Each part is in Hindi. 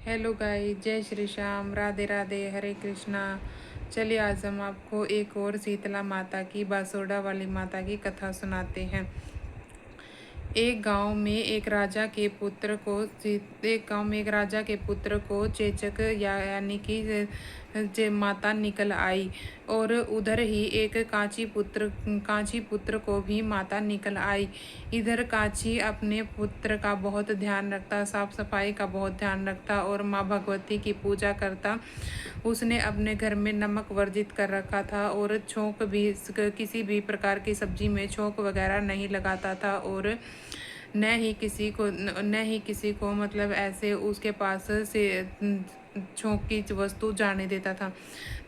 हेलो गाइस, जय श्री श्याम, राधे राधे, हरे कृष्णा। चलिए आज हम आपको एक और शीतला माता की, बासोड़ा वाली माता की कथा सुनाते हैं। एक गांव में एक राजा के पुत्र को चेचक यानी कि माता निकल आई। और उधर ही एक कांची पुत्र को भी माता निकल आई। इधर कांची अपने पुत्र का बहुत ध्यान रखता, साफ सफाई का बहुत ध्यान रखता और माँ भगवती की पूजा करता। उसने अपने घर में नमक वर्जित कर रखा था और छोंक भी, किसी भी प्रकार की सब्जी में छोंक वगैरह नहीं लगाता था। और न ही किसी को मतलब ऐसे उसके पास से छोंक की वस्तु जाने देता था,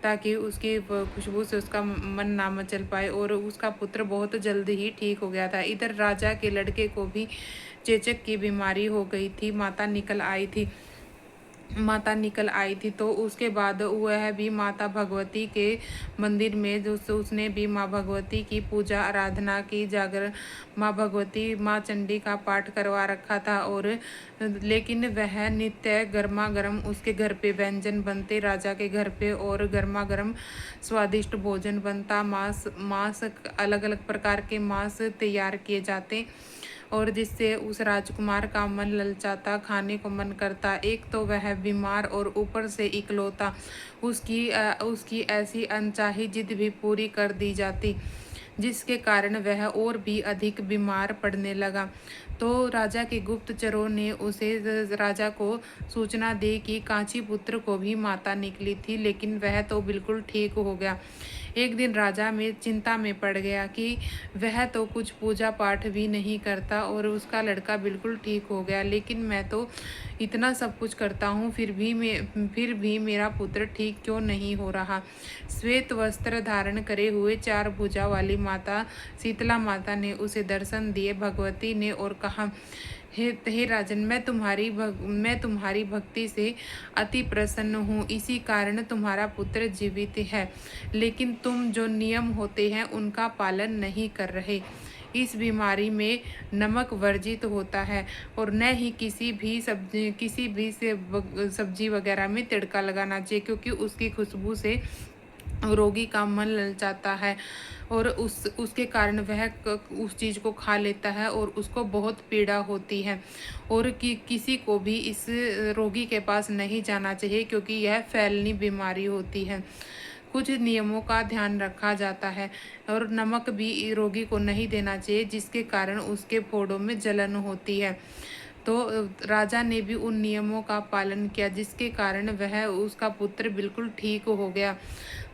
ताकि उसकी खुशबू से उसका मन ना मचल पाए। और उसका पुत्र बहुत जल्दी ही ठीक हो गया था। इधर राजा के लड़के को भी चेचक की बीमारी हो गई थी। माता निकल आई थी। तो उसके बाद वह भी माता भगवती के मंदिर में जो उसने भी माँ भगवती की पूजा आराधना की, जागर माँ भगवती माँ चंडी का पाठ करवा रखा था। और लेकिन वह नित्य गर्मा गर्म उसके घर पे व्यंजन बनते, राजा के घर पे, और गर्मा गर्म स्वादिष्ट भोजन बनता। मांस अलग अलग प्रकार के मांस तैयार किए जाते, और जिससे उस राजकुमार का मन ललचाता, खाने को मन करता। एक तो वह बीमार और ऊपर से इकलौता, उसकी ऐसी अनचाही जिद भी पूरी कर दी जाती, जिसके कारण वह और भी अधिक बीमार पड़ने लगा। तो राजा के गुप्तचरों ने राजा को सूचना दी कि कांची पुत्र को भी माता निकली थी, लेकिन वह तो बिल्कुल ठीक हो गया। एक दिन राजा में चिंता में पड़ गया कि वह तो कुछ पूजा पाठ भी नहीं करता और उसका लड़का बिल्कुल ठीक हो गया, लेकिन मैं तो इतना सब कुछ करता हूँ, फिर भी मेरा पुत्र ठीक क्यों नहीं हो रहा। श्वेत वस्त्र धारण करे हुए 4 भुजा वाली माता शीतला माता ने उसे दर्शन दिए। भगवती ने और कहा, हे राजन, मैं तुम्हारी भक्ति से अति प्रसन्न हूँ, इसी कारण तुम्हारा पुत्र जीवित है। लेकिन तुम जो नियम होते हैं उनका पालन नहीं कर रहे। इस बीमारी में नमक वर्जित होता है, और न ही किसी भी सब्जी वगैरह में तिड़का लगाना चाहिए, क्योंकि उसकी खुशबू से रोगी का मन ललचाता है, और उसके कारण वह उस चीज़ को खा लेता है और उसको बहुत पीड़ा होती है। और किसी को भी इस रोगी के पास नहीं जाना चाहिए, क्योंकि यह फैलनी बीमारी होती है। कुछ नियमों का ध्यान रखा जाता है, और नमक भी रोगी को नहीं देना चाहिए, जिसके कारण उसके फोड़ों में जलन होती है। तो राजा ने भी उन नियमों का पालन किया, जिसके कारण वह उसका पुत्र बिल्कुल ठीक हो गया।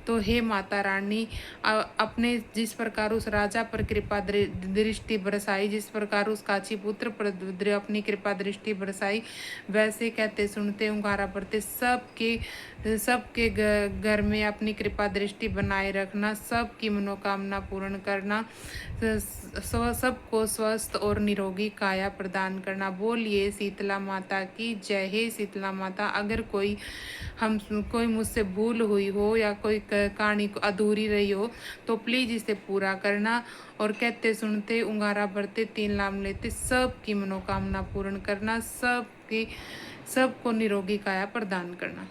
तो हे माता रानी, अपने जिस प्रकार उस राजा पर कृपा दृष्टि बरसाई, जिस प्रकार उस काची पुत्र पर अपनी कृपा दृष्टि बरसाई, वैसे कहते सुनते उंगारा पड़ते सबके घर में अपनी कृपा दृष्टि बनाए रखना, सबकी मनोकामना पूर्ण करना, सबको स्वस्थ और निरोगी काया प्रदान करना। बोलिए शीतला माता की जय। हे शीतला माता, अगर कोई मुझसे भूल हुई हो या कोई कहानी अधूरी रही हो, तो प्लीज़ इसे पूरा करना, और कहते सुनते उंगारा भरते 3 नाम लेते सबकी मनोकामना पूर्ण करना, सबको निरोगी काया प्रदान करना।